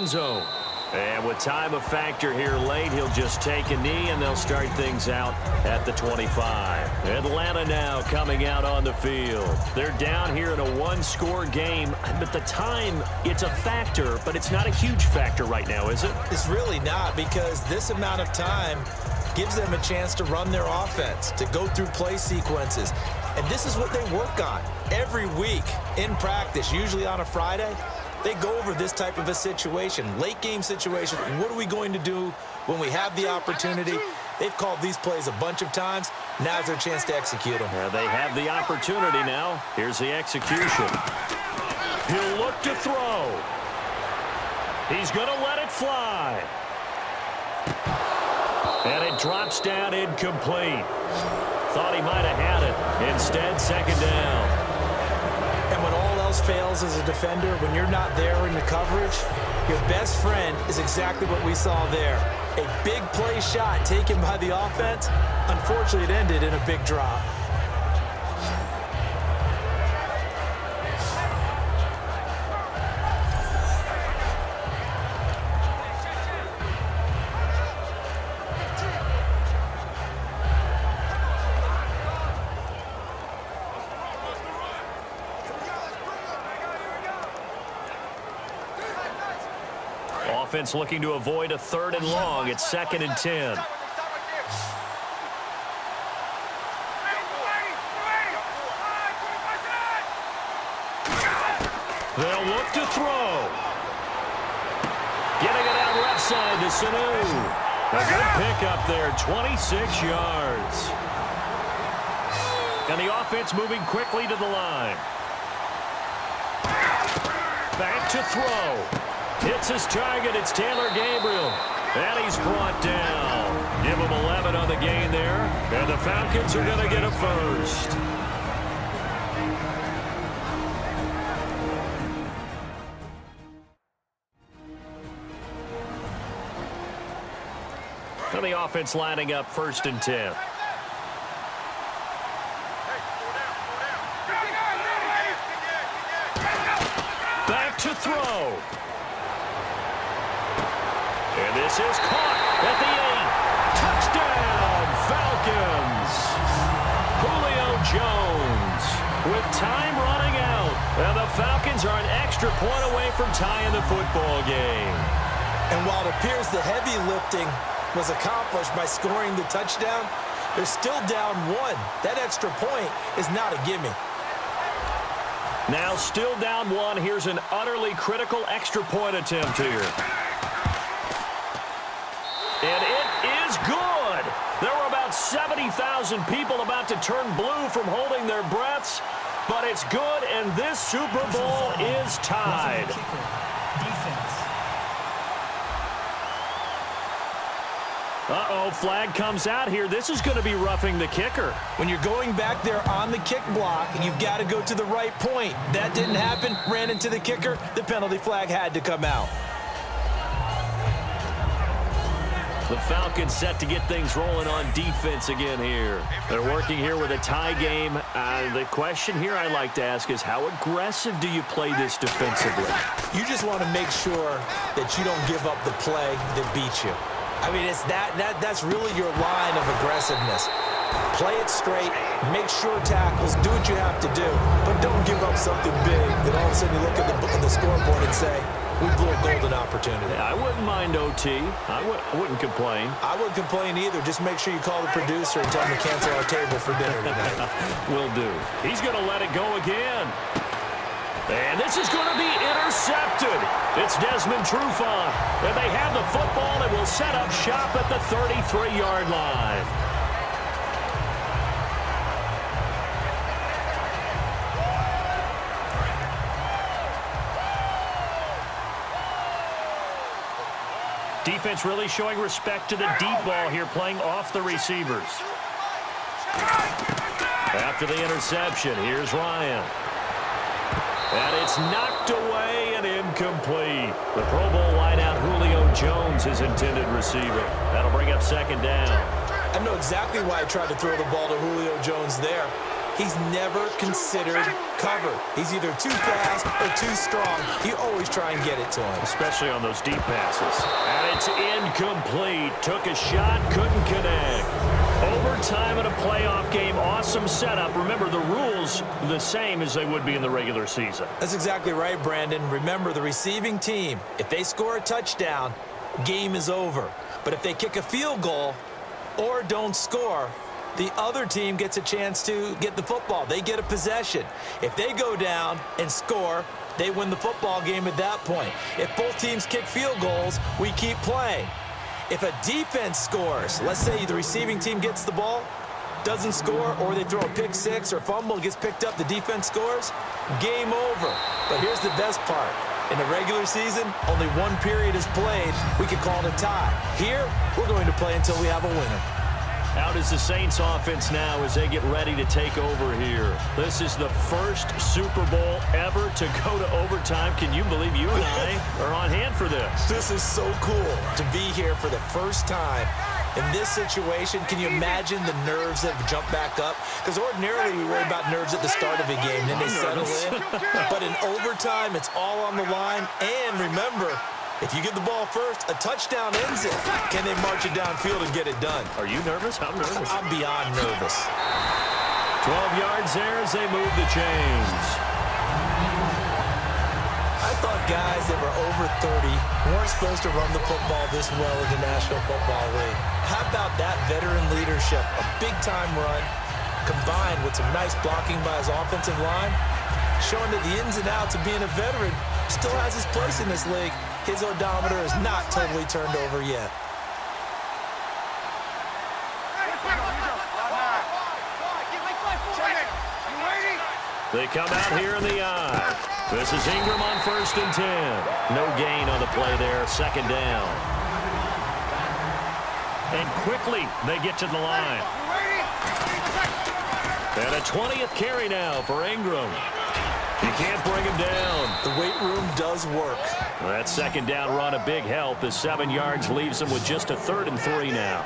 end zone. And with time a factor here late, he'll just take a knee, and they'll start things out at the 25. Atlanta now coming out on the field. They're down here in a one-score game, but the time, it's a factor, but it's not a huge factor right now, is it? It's really not, because this amount of time gives them a chance to run their offense, to go through play sequences. And this is what they work on every week in practice, usually on a Friday. They go over this type of a situation, late game situation. What are we going to do when we have the opportunity? They've called these plays a bunch of times. Now's their chance to execute them. They have the opportunity now. Here's the execution. He'll look to throw. He's going to let it fly. And it drops down incomplete. Thought he might have had it. Instead, second down. And when all else fails as a defender, when you're not there in the coverage, your best friend is exactly what we saw there. A big play shot taken by the offense. Unfortunately, it ended in a big drop. Offense looking to avoid a 3rd and long. It's 2nd and 10. They'll look to throw. Getting it out left side to Sanu. A good pickup there, 26 yards. And the offense moving quickly to the line. Back to throw. Hits his target. It's Taylor Gabriel. And he's brought down. Give him 11 on the gain there. And the Falcons are going to get a first. And the offense lining up 1st and 10. Back to throw. And this is caught at the 8. Touchdown, Falcons. Julio Jones with time running out. And the Falcons are an extra point away from tying the football game. And while it appears the heavy lifting was accomplished by scoring the touchdown, they're still down 1. That extra point is not a gimme. Now still down 1. Here's an utterly critical extra point attempt here. And it is good. There were about 70,000 people about to turn blue from holding their breaths, but it's good, and this Super Bowl is tied. Uh-oh, flag comes out here. This is going to be roughing the kicker. When you're going back there on the kick block, you've got to go to the right point. That didn't happen. Ran into the kicker. The penalty flag had to come out. The Falcons set to get things rolling on defense again here. They're working here with a tie game. The question here I like to ask is, how aggressive do you play this defensively? You just want to make sure that you don't give up the play that beats you. I mean, it's that's really your line of aggressiveness. Play it straight, make sure tackles, do what you have to do, but don't give up something big that all of a sudden you look at the scoreboard and say, we blew a golden opportunity. Yeah, I wouldn't mind OT. I wouldn't complain. I wouldn't complain either. Just make sure you call the producer and tell him to cancel our table for dinner tonight. Will do. He's going to let it go again. And this is going to be intercepted. It's Desmond Trufant. And they have the football and will set up shop at the 33-yard line. Defense really showing respect to the deep ball here, playing off the receivers. After the interception, here's Ryan. And it's knocked away and incomplete. The Pro Bowl wideout Julio Jones, his intended receiver. That'll bring up second down. I know exactly why I tried to throw the ball to Julio Jones there. he's never considered cover. He's either too fast or too strong. You always try and get it to him. Especially on those deep passes. And it's incomplete. Took a shot, couldn't connect. Overtime in a playoff game, awesome setup. Remember, the rules the same as they would be in the regular season. That's exactly right, Brandon. Remember, the receiving team, if they score a touchdown, game is over. But if they kick a field goal or don't score, the other team gets a chance to get the football. They get a possession. If they go down and score, they win the football game at that point. If both teams kick field goals, we keep playing. If a defense scores, let's say the receiving team gets the ball, doesn't score, or they throw a pick six or fumble, gets picked up, the defense scores, game over. But here's the best part. In the regular season, only one period is played. We could call it a tie. Here, we're going to play until we have a winner. Out is the Saints offense now as they get ready to take over here. This is the first Super Bowl ever to go to overtime. Can you believe you and I are on hand for this? This is so cool to be here for the first time in this situation. Can you imagine the nerves that have jumped back up? Because ordinarily we worry about nerves at the start of a game, then they settle in. But in overtime, it's all on the line. And remember, if you get the ball first, a touchdown ends it. Can they march it downfield and get it done? Are you nervous? I'm nervous. I'm beyond nervous. 12 yards there as they move the chains. I thought guys that were over 30 weren't supposed to run the football this well in the National Football League. How about that veteran leadership? A big-time run combined with some nice blocking by his offensive line, showing that the ins and outs of being a veteran still has his place in this league. His odometer is not totally turned over yet. They come out here in the eye. This is Ingram on 1st and 10. No gain on the play there, 2nd down. And quickly they get to the line. And a 20th carry now for Ingram. You can't bring him down. The weight room does work. Well, that 2nd down run a big help as 7 yards leaves him with just a 3rd and 3 now.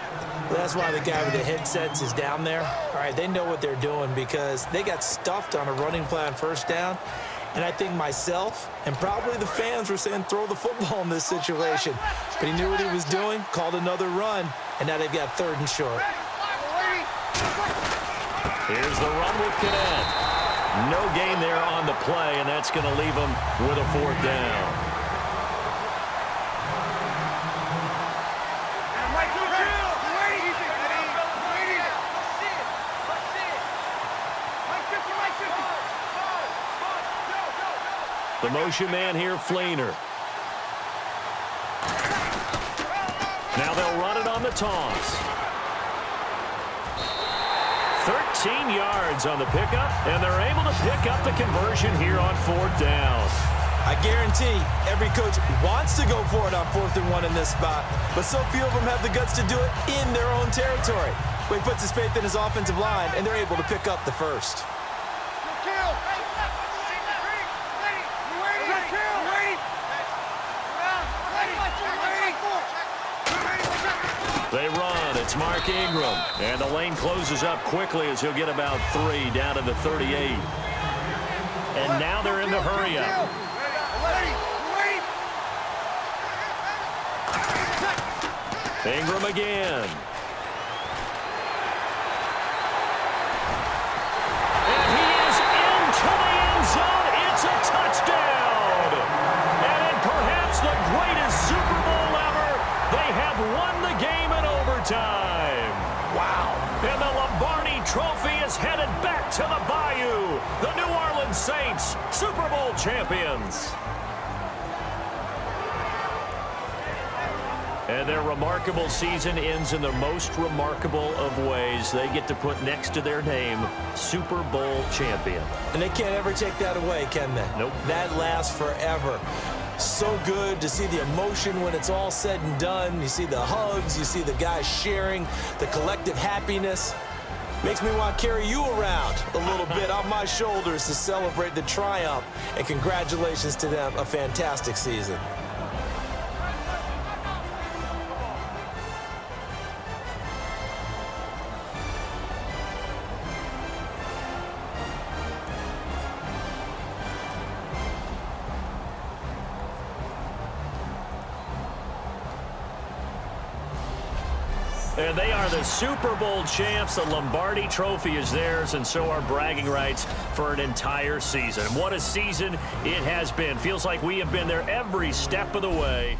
Well, that's why the guy with the headsets is down there. All right, they know what they're doing because they got stuffed on a running play on 1st down. And I think myself and probably the fans were saying throw the football in this situation. But he knew what he was doing, called another run, and now they've got 3rd and short. Here's the run with Cadet. No gain there on the play, and that's going to leave him with a 4th down. The motion man here, Fleener. Now they'll run it on the toss. 13 yards on the pickup, and they're able to pick up the conversion here on 4th down. I guarantee every coach wants to go for it on 4th and 1 in this spot, but so few of them have the guts to do it in their own territory. But he puts his faith in his offensive line, and they're able to pick up the first. They run. It's Mark Ingram. And the lane closes up quickly as he'll get about 3 down to the 38. And now they're in the hurry-up. Ingram again. And he is into the end zone. It's a touchdown. And in perhaps the greatest Super Bowl ever, they have won the game in overtime. Wow. And the Lombardi Trophy is headed back to the Bayou. The New Orleans Saints, Super Bowl champions. And their remarkable season ends in the most remarkable of ways. They get to put next to their name, Super Bowl champion. And they can't ever take that away, can they? Nope. That lasts forever. So good to see the emotion when it's all said and done. You see the hugs, you see the guys sharing, the collective happiness. Makes me want to carry you around a little bit on my shoulders to celebrate the triumph. And congratulations to them, a fantastic season. And they are the Super Bowl champs. The Lombardi Trophy is theirs, and so are bragging rights for an entire season. And what a season it has been. Feels like we have been there every step of the way.